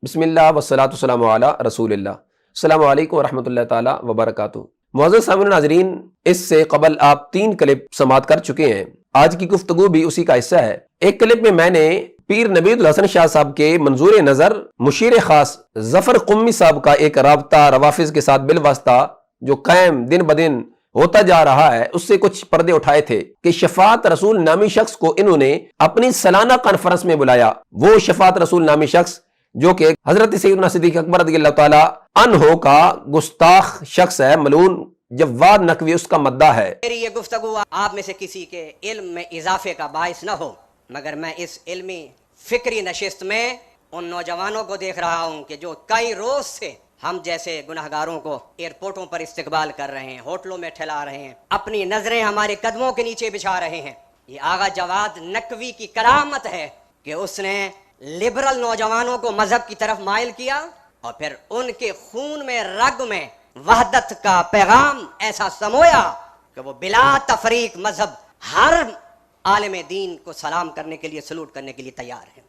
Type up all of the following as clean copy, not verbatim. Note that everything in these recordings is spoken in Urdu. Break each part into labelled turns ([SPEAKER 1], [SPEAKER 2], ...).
[SPEAKER 1] بسم اللہ والصلاۃ والسلام علی رسول اللہ۔ السلام علیکم ورحمۃ اللہ تعالی وبرکاتہ۔ معزز سامعین ناظرین، اس سے قبل آپ 3 کلپ سماعت کر چکے ہیں، آج کی گفتگو بھی اسی کا حصہ ہے۔ ایک کلپ میں میں نے پیر نوید الحسن شاہ صاحب کے منظور نظر مشیر خاص ظفر قمی صاحب کا ایک رابطہ روافظ کے ساتھ بالواسطہ جو قائم دن بدن ہوتا جا رہا ہے، اس سے کچھ پردے اٹھائے تھے کہ شفاعت رسول نامی شخص کو انہوں نے اپنی سالانہ کانفرنس میں بلایا۔ وہ شفاعت رسول نامی شخص جو کہ حضرت سیدنا صدیق اکبر رضی اللہ تعالی عنہ کا گستاخ شخص ہے، ملعون جواد نقوی اس کا مداح ہے۔
[SPEAKER 2] میری یہ گفتگو آپ میں سے کسی کے علم میں اضافے کا باعث نہ ہو، مگر میں اس علمی فکری نشست میں ان نوجوانوں کو دیکھ رہا ہوں کہ جو کئی روز سے ہم جیسے گناہگاروں کو ایئرپورٹوں پر استقبال کر رہے ہیں، ہوٹلوں میں ٹھہلا رہے ہیں، اپنی نظریں ہمارے قدموں کے نیچے بچھا رہے ہیں۔ یہ آغا جواد نقوی کی کرامت ہے کہ اس نے لبرل نوجوانوں کو مذہب کی طرف مائل کیا اور پھر ان کے خون میں رگ میں وحدت کا پیغام ایسا سمویا کہ وہ بلا تفریق مذہب ہر عالم دین کو سلام کرنے کے لیے، سلوٹ کرنے کے لیے تیار ہے۔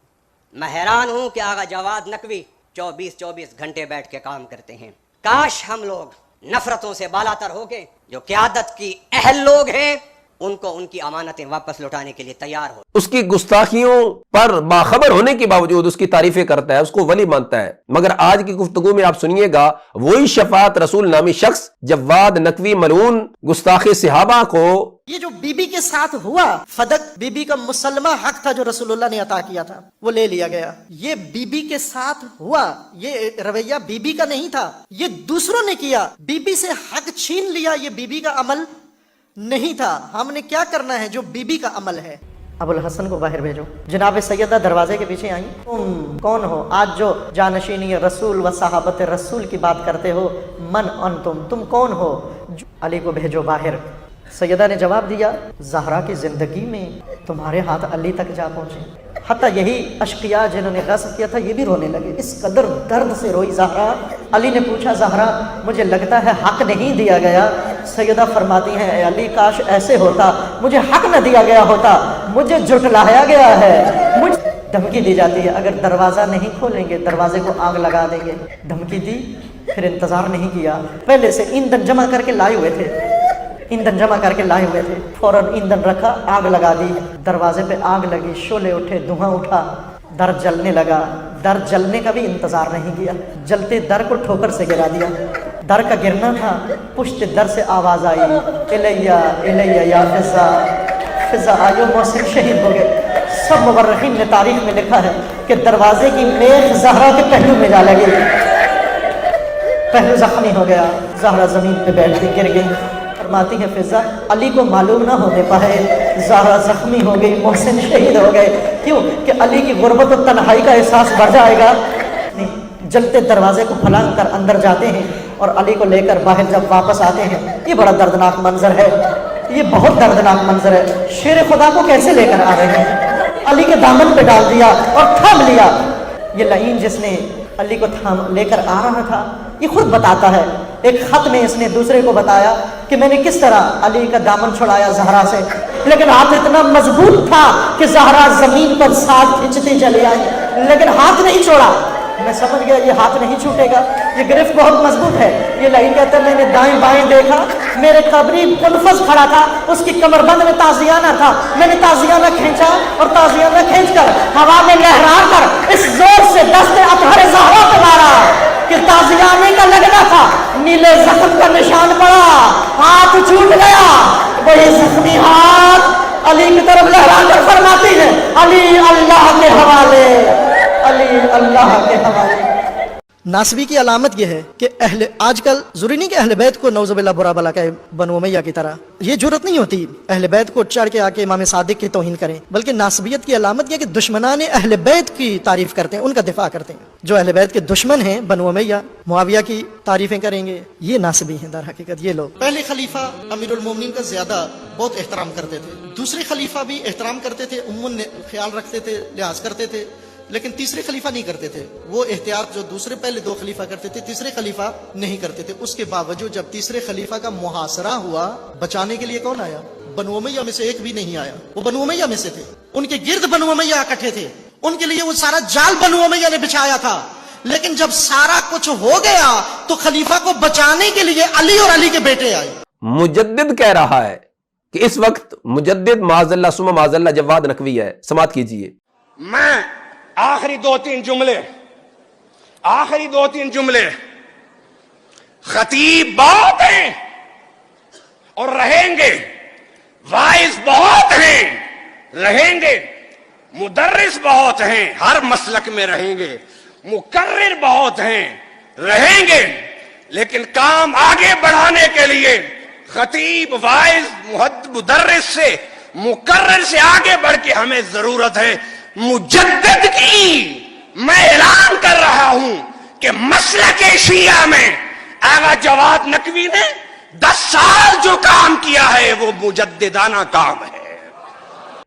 [SPEAKER 2] میں حیران ہوں کہ آغا جواد نقوی 24 گھنٹے بیٹھ کے کام کرتے ہیں۔ کاش ہم لوگ نفرتوں سے بالاتر ہو کے جو قیادت کی اہل لوگ ہیں ان کو ان کی امانتیں واپس لوٹانے کے لیے تیار ہو۔
[SPEAKER 1] اس کی گستاخیوں پر باخبر ہونے کے باوجود اس کی تعریفیں کرتا ہے، اس کو ولی مانتا ہے۔ مگر آج کی گفتگو میں آپ سنیے گا وہی شفاعت رسول نامی شخص جواد نقوی ملعون گستاخ صحابہ کو
[SPEAKER 3] یہ جو بی بی کے ساتھ ہوا، فدق بی بی کا مسلمہ حق تھا جو رسول اللہ نے عطا کیا تھا، وہ لے لیا گیا۔ یہ بی بی کے ساتھ ہوا، یہ رویہ بی بی کا نہیں تھا، یہ دوسروں نے کیا۔ بی بی سے حق چھین لیا، یہ بی بی کا عمل نہیں تھا۔ ہم نے کیا کرنا ہے جو بی بی کا عمل ہے۔ ابو الحسن کو باہر بھیجو۔ جناب سیدہ دروازے کے پیچھے آئیں۔ تم کون ہو؟ آج جو جانشینی رسول و صحابت رسول کی بات کرتے ہو، من انتم، تم کون ہو؟ علی کو بھیجو باہر۔ سیدہ نے جواب دیا، زہرا کی زندگی میں تمہارے ہاتھ علی تک جا پہنچے۔ حتیٰ یہی اشقیاء جنہوں نے غصب کیا تھا یہ بھی رونے لگے، اس قدر درد سے روئی زہرا۔ علی نے پوچھا، زہرا مجھے لگتا ہے حق نہیں دیا گیا۔ سیدہ فرماتی ہیں، اے علی کاش ایسے ہوتا، مجھے حق نہ دیا گیا ہوتا، مجھے جھٹلایا گیا ہے، مجھے دھمکی دی جاتی ہے اگر دروازہ نہیں کھولیں گے دروازے کو آگ لگا دیں گے۔ دھمکی دی، پھر انتظار نہیں کیا، پہلے سے ایندھن جمع کر کے لائے ہوئے تھے، ایندھن جمع کر کے لائے ہوئے تھے، فوراً ایندھن رکھا، آگ لگا دی، دروازے پہ آگ لگی، شعلے اٹھے، دھواں اٹھا، در جلنے لگا۔ در جلنے کا بھی انتظار نہیں کیا، جلتے در کو ٹھوکر سے گرا دیا۔ در کا گرنا تھا، پشت در سے آواز آئی، الیہ الیہ یا فضا، فضا آئیو، محسن شہید ہو گئے۔ سب مورخین نے تاریخ میں لکھا ہے کہ دروازے کی میخ زہرا کے پہلو میں جا لگی، پہلو زخمی ہو گیا، زہرا زمین پہ بیٹھ کے گر گئی۔ فرماتی ہے فضا، علی کو معلوم نہ ہونے پائے، زہرا زخمی ہو گئی، محسن شہید ہو گئے۔ کیوں کہ علی کی غربت و تنہائی کا احساس بڑھ جائے گا؟ نہیں، جلتے دروازے کو پھلانگ کر اندر جاتے ہیں اور علی کو لے کر باہر جب واپس آتے ہیں، یہ بڑا دردناک منظر ہے، یہ بہت دردناک منظر ہے۔ شیر خدا کو کیسے لے کر آ رہے ہیں؟ علی کے دامن پہ ڈال دیا اور تھام لیا۔ یہ لعین جس نے علی کو تھام لے کر آ رہا تھا، یہ خود بتاتا ہے، ایک خط میں اس نے دوسرے کو بتایا کہ میں نے کس طرح علی کا دامن چھڑایا زہرا سے، لیکن ہاتھ اتنا مضبوط تھا کہ زہرا زمین پر ساتھ کھینچتی چلی آئی، لیکن ہاتھ نہیں چھوڑا۔ میں سمجھ گیا یہ ہاتھ نہیں چھوٹے گا، یہ گرفت بہت مضبوط ہے۔ یہ لعین کہتا ہے، میں نے دائیں بائیں دیکھا، میرے قبری منفذ کھڑا تھا، اس کی کمر بند میں تازیانہ تھا، میں نے تازیانہ کھینچا اور تازیانہ کھینچ کر ہوا میں لہرا کر اس زور سے دست اطہر زہرا پہ مارا کہ تازیانے کا لگنا تھا، نیلے زخم کا نشان پڑا، ہاتھ چھوٹ گیا۔ وہی زخمی ہاتھ علی کی طرف لہرا کر فرماتی ہے، علی اللہ کے حوالے، علی اللہ کے حوالے۔ ناسبی کی علامت یہ ہے کہ آج کل ضروری نہیں کہ اہل بیت کو نعوذ باللہ برا بلا کہے بنو امیہ کی طرح، یہ جرت نہیں ہوتی اہل بیت کو چڑھ کے آ کے امام صادق کی توہین کریں، بلکہ ناسبیت کی علامت یہ کہ دشمنان اہل بیت کی تعریف کرتے ہیں، ان کا دفاع کرتے ہیں۔ جو اہل بیت کے دشمن ہیں بنو امیہ، معاویہ کی تعریفیں کریں گے، یہ ناسبی ہیں در حقیقت یہ لوگ۔ پہلے خلیفہ امیر المومنین کا زیادہ بہت احترام کرتے تھے، دوسرے خلیفہ بھی احترام کرتے تھے، عموماً خیال رکھتے تھے، لحاظ کرتے تھے، لیکن تیسرے خلیفہ نہیں کرتے تھے۔ وہ احتیاط جو دوسرے پہلے 2 خلیفہ کرتے تھے، تیسرے خلیفہ نہیں کرتے تھے۔ اس کے باوجود جب تیسرے خلیفہ کا محاصرہ ہوا، بچانے کے لیے کون آیا؟ بنو امیہ میں سے ایک بھی نہیں آیا، وہ بنو امیہ میں سے تھے، ان کے گرد بنو امیہ اکٹھے تھے، ان کے لیے وہ سارا جال بنو امیہ نے بچھایا تھا لیکن جب سارا کچھ ہو گیا تو خلیفہ کو بچانے کے لیے علی اور علی کے بیٹے آئے.
[SPEAKER 1] مجدد کہہ رہا ہے کہ اس وقت مجدد معاذ اللہ ثم معاذ اللہ جواد نقوی ہے. سماعت کیجئے.
[SPEAKER 4] میں آخری دو تین جملے خطیب بہت ہیں اور رہیں گے, وائز بہت ہیں رہیں گے, مدرس بہت ہیں ہر مسلک میں رہیں گے, مقرر بہت ہیں رہیں گے, لیکن کام آگے بڑھانے کے لیے خطیب, وائز, مدرس سے, مقرر سے آگے بڑھ کے ہمیں ضرورت ہے مجدد کی. میں اعلان کر رہا ہوں کہ مسلک شیعہ میں آغا جواد نقوی نے 10 سال جو کام کیا ہے وہ مجددانہ کام ہے.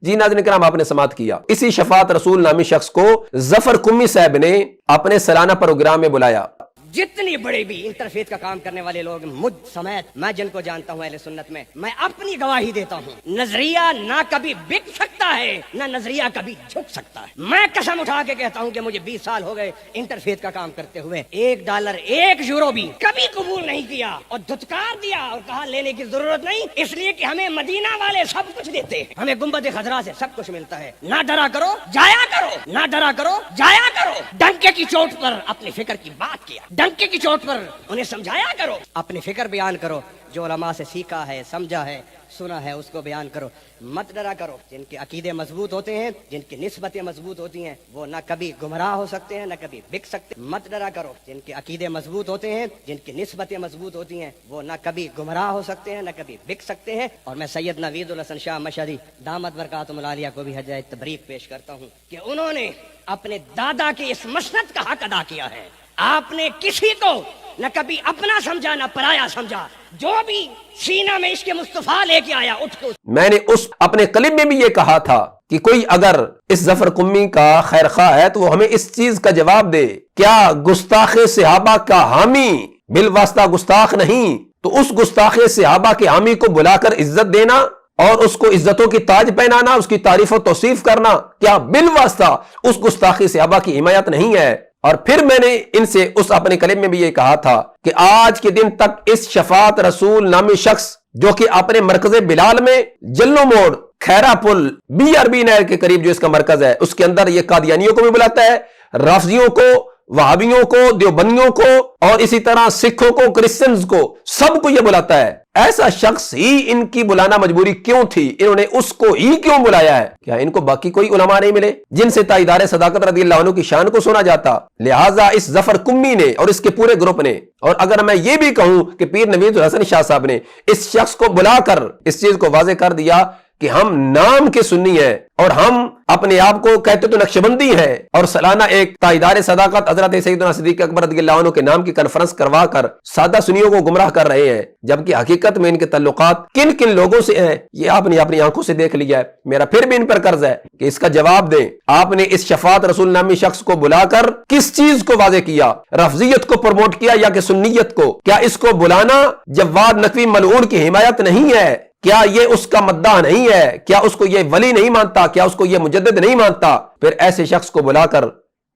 [SPEAKER 1] جی ناظرین کرام, آپ نے سماعت کیا. اسی شفاعت رسول نامی شخص کو ظفر قمی صاحب نے اپنے سالانہ پروگرام میں بلایا.
[SPEAKER 2] جتنی بڑے بھی انٹرفیت کا کام کرنے والے لوگ مجھ سمیت, میں جن کو جانتا ہوں اہل سنت میں, میں اپنی گواہی دیتا ہوں نظریہ نہ کبھی بک سکتا ہے نہ نظریہ کبھی جھک سکتا ہے. میں قسم اٹھا کے کہتا ہوں کہ مجھے 20 سال ہو گئے انٹرفیت کا کام کرتے ہوئے, $1 1 بھی کبھی قبول نہیں کیا اور دھتکار دیا اور کہا لینے کی ضرورت نہیں, اس لیے کہ ہمیں مدینہ والے سب کچھ دیتے ہیں, ہمیں گنبد خضرا سے سب کچھ ملتا ہے. نہ ڈرا کرو جایا کرو, نہ ڈرا کرو جایا کرو. ڈنکے کی چوٹ پر اپنی فکر کی بات کیا, ڈنکے کی چوٹ پر انہیں سمجھایا کرو, اپنی فکر بیان کرو, جو علماء سے سیکھا ہے, سمجھا ہے, سنا ہے اس کو بیان کرو. مت ڈرا کرو. جن کے عقیدے مضبوط ہوتے ہیں, جن کی نسبتیں مضبوط ہوتی ہیں, وہ نہ کبھی گمراہ ہو سکتے ہیں نہ کبھی بک سکتے. مت ڈرا کرو. جن کے عقیدے مضبوط ہوتے ہیں, جن کی نسبتیں مضبوط ہوتی ہیں, وہ نہ کبھی گمراہ ہو سکتے ہیں نہ کبھی بک سکتے ہیں. اور میں سید نوید الحسن شاہ مشہدی دامت برکاتہم العالیہ کو بھی حجہ تبریک پیش کرتا ہوں کہ انہوں نے اپنے دادا کے اس مسند کا حق ادا کیا ہے. آپ نے کسی کو نہ کبھی اپنا سمجھا نہ پرایا سمجھا. جو بھی سینہ میں عشق مصطفیٰ لے کے آیا اٹھ کے.
[SPEAKER 1] میں نے اس اپنے کلم میں بھی یہ کہا تھا کہ کوئی اگر اس ظفر قمی کا خیر خواہ ہے تو وہ ہمیں اس چیز کا جواب دے, کیا گستاخ صحابہ کا حامی بالواسطہ گستاخ نہیں, تو اس گستاخ صحابہ کے حامی کو بلا کر عزت دینا اور اس کو عزتوں کی تاج پہنانا, اس کی تعریف و توصیف کرنا, کیا بالواسطہ اس گستاخی صحابہ کی حمایت نہیں ہے؟ اور پھر میں نے ان سے اس اپنے کلم میں بھی یہ کہا تھا کہ آج کے دن تک اس شفاعت رسول نامی شخص جو کہ اپنے مرکز بلال میں جلو موڑ خیرہ پل BRB نہر کے قریب جو اس کا مرکز ہے, اس کے اندر یہ قادیانیوں کو بھی بلاتا ہے, رافضیوں کو, وہابیوں کو, دیوبندیوں کو, اور اسی طرح سکھوں کو, کرسچنز کو, سب کو یہ بلاتا ہے. ایسا شخص ہی ان کی بلانا مجبوری کیوں تھی؟ انہوں نے اس کو ہی کیوں بلایا ہے؟ کیا ان کو باقی کوئی علماء نہیں ملے جن سے تائیدار صداقت رضی اللہ عنہ کی شان کو سنا جاتا؟ لہٰذا اس ظفر قمی نے اور اس کے پورے گروپ نے, اور اگر میں یہ بھی کہوں کہ پیر نوید الحسن شاہ صاحب نے اس شخص کو بلا کر اس چیز کو واضح کر دیا کہ ہم نام کے سنی ہیں اور ہم اپنے آپ کو کہتے تو نقشبندی ہیں, اور سالانہ ایک تائیدار صداقت حضرت سیدنا صدیق اکبر رضی اللہ عنہ کے نام کی کنفرنس کروا کر سادہ سنیوں کو گمراہ کر رہے ہیں, جبکہ حقیقت میں ان کے تعلقات کن کن لوگوں سے ہیں یہ آپ نے اپنی آنکھوں سے دیکھ لیا ہے. میرا پھر بھی ان پر قرض ہے کہ اس کا جواب دیں. آپ نے اس شفاعت رسول نامی شخص کو بلا کر کس چیز کو واضح کیا؟ رفضیت کو پروموٹ کیا یا کہ سنیت کو؟ کیا اس کو بلانا جواد نقوی ملعون کی حمایت نہیں ہے؟ کیا یہ اس کا مداح نہیں ہے؟ کیا اس کو یہ ولی نہیں مانتا؟ کیا اس کو یہ مجدد نہیں مانتا؟ پھر ایسے شخص کو بلا کر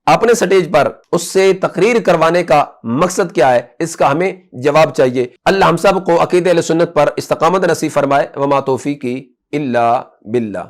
[SPEAKER 1] اپنے سٹیج پر اس سے تقریر کروانے کا مقصد کیا ہے؟ اس کا ہمیں جواب چاہیے. اللہ ہم سب کو عقیدہ اہل سنت پر استقامت نصیب فرمائے. وما توفیقی الا باللہ.